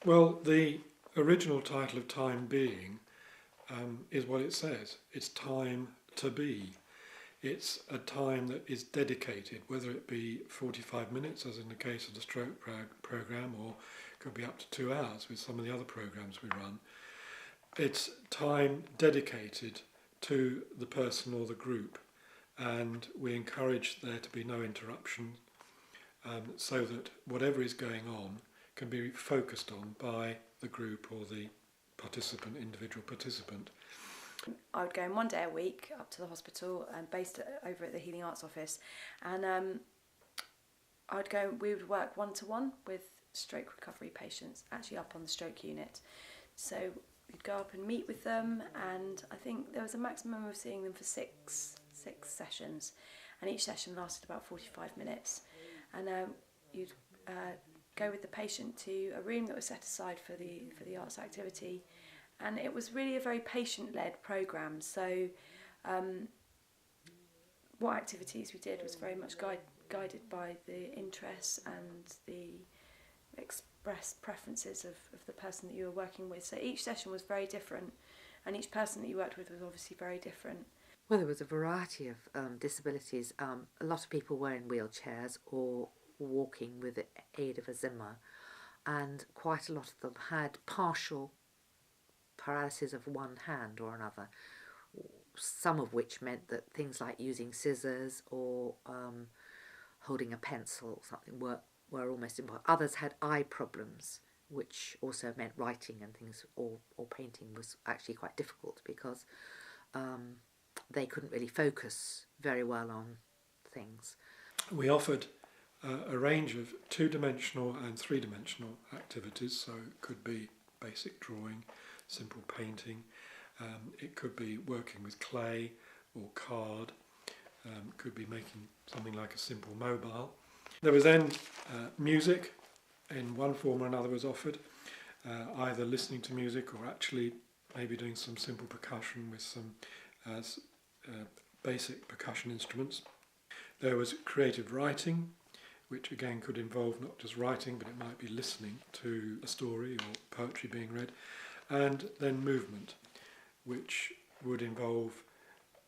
Well, the original title of Time Being is what it says. It's time to be. It's a time that is dedicated, whether it be 45 minutes, as in the case of the stroke programme, or it could be up to 2 hours with some of the other programmes we run. It's time dedicated to the person or the group, and we encourage there to be no interruption, so that whatever is going on can be focused on by the group or the individual participant. I would go in one day a week up to the hospital and based over at the Healing Arts office, and we would work one-to-one with stroke recovery patients, actually up on the stroke unit. So we'd go up and meet with them, and I think there was a maximum of seeing them for six sessions, and each session lasted about 45 minutes. And you'd go with the patient to a room that was set aside for the arts activity, and it was really a very patient-led programme. So what activities we did was very much guided by the interests and the expressed preferences of the person that you were working with. So each session was very different, and each person that you worked with was obviously very different. Well, there was a variety of disabilities. A lot of people were in wheelchairs or walking with the aid of a Zimmer, and quite a lot of them had partial paralysis of one hand or another, some of which meant that things like using scissors or holding a pencil or something were almost impossible. Others had eye problems, which also meant writing and things or painting was actually quite difficult because they couldn't really focus very well on things. We offered a range of 2-dimensional and 3-dimensional activities, so it could be basic drawing, simple painting, it could be working with clay or card, could be making something like a simple mobile. There was then music in one form or another was offered, either listening to music or actually maybe doing some simple percussion with some basic percussion instruments. There was creative writing, which again could involve not just writing, but it might be listening to a story or poetry being read. And then movement, which would involve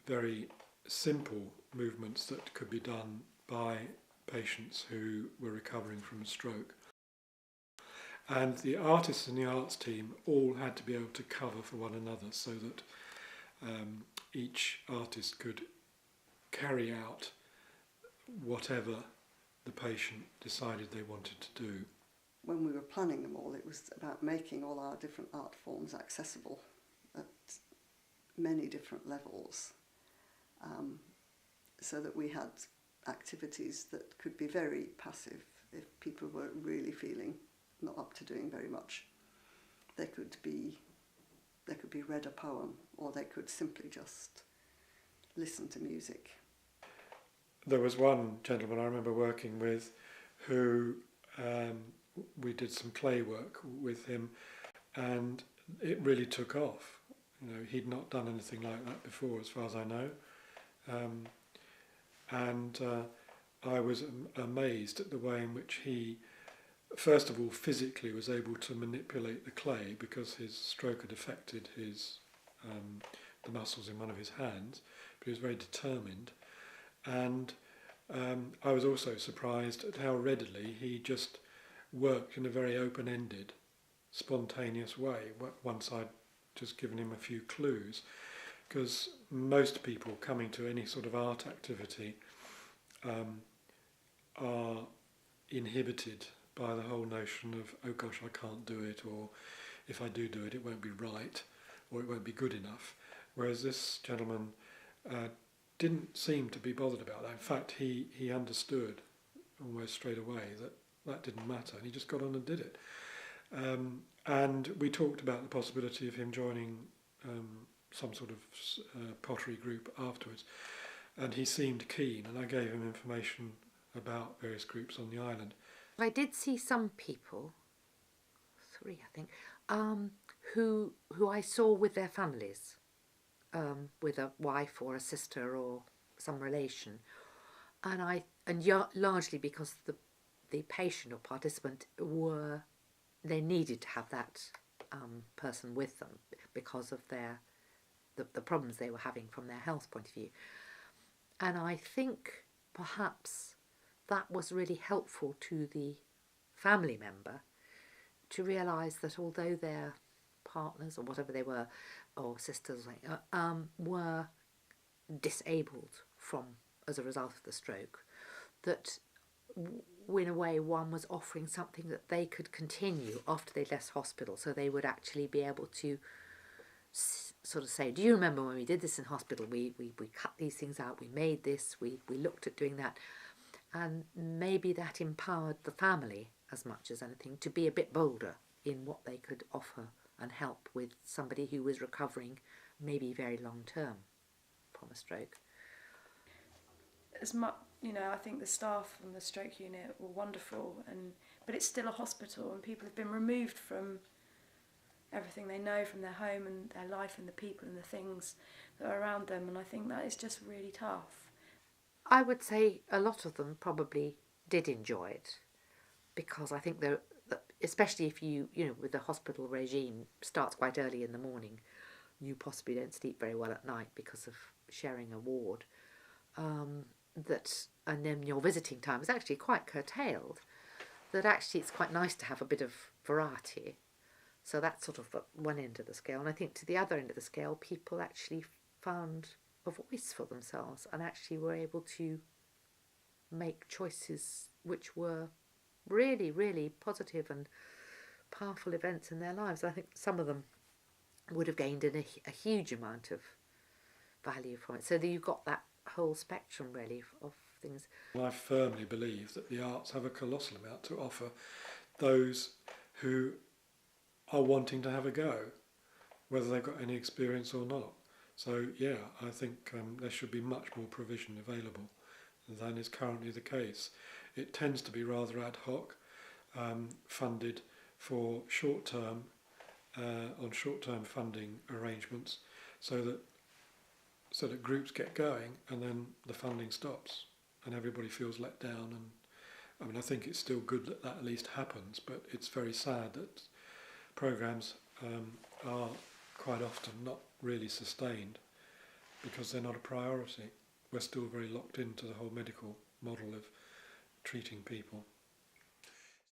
very simple movements that could be done by patients who were recovering from a stroke. And the artists in the arts team all had to be able to cover for one another so that each artist could carry out whatever the patient decided they wanted to do. When we were planning them all, it was about making all our different art forms accessible at many different levels, so that we had activities that could be very passive. If people were really feeling not up to doing very much, they could be read a poem, or they could simply just listen to music. There was one gentleman I remember working with who we did some clay work with him, and it really took off. You know, he'd not done anything like that before, as far as I know, and I was amazed at the way in which he, first of all, physically was able to manipulate the clay because his stroke had affected his the muscles in one of his hands, but he was very determined. And I was also surprised at how readily he just worked in a very open-ended, spontaneous way once I'd just given him a few clues, because most people coming to any sort of art activity are inhibited by the whole notion of, oh gosh, I can't do it, or if I do it, it won't be right, or it won't be good enough. Whereas this gentleman didn't seem to be bothered about that. In fact, he understood almost straight away that didn't matter, and he just got on and did it. And we talked about the possibility of him joining some sort of pottery group afterwards, and he seemed keen, and I gave him information about various groups on the island. I did see some people, 3 I think, who I saw with their families, with a wife or a sister or some relation, and largely because the patient or participant were they needed to have that person with them because of the problems they were having from their health point of view. And I think perhaps that was really helpful to the family member to realise that although their partners or whatever they were, or sisters, were disabled from as a result of the stroke, that in a way one was offering something that they could continue after they left hospital, so they would actually be able to sort of say, do you remember when we did this in hospital, we cut these things out, we made this, we looked at doing that. And maybe that empowered the family as much as anything to be a bit bolder in what they could offer and help with somebody who was recovering maybe very long term from a stroke. As much, I think the staff from the stroke unit were wonderful, but it's still a hospital, and people have been removed from everything they know from their home and their life and the people and the things that are around them, and I think that is just really tough. I would say a lot of them probably did enjoy it, because I think especially if you with the hospital regime starts quite early in the morning, you possibly don't sleep very well at night because of sharing a ward. And then your visiting time is actually quite curtailed. That actually it's quite nice to have a bit of variety. So that's sort of one end of the scale. And I think to the other end of the scale, people actually found a voice for themselves and actually were able to make choices which were really, really positive and powerful events in their lives. I think some of them would have gained a huge amount of value from it. So that you've got that whole spectrum really of things. I firmly believe that the arts have a colossal amount to offer those who are wanting to have a go, whether they've got any experience or not. So yeah, I think there should be much more provision available than is currently the case. It tends to be rather ad hoc, funded for short-term, on short-term funding arrangements, so that groups get going and then the funding stops and everybody feels let down. And I think it's still good that at least happens, but it's very sad that programmes are quite often not really sustained because they're not a priority. We're still very locked into the whole medical model of treating people.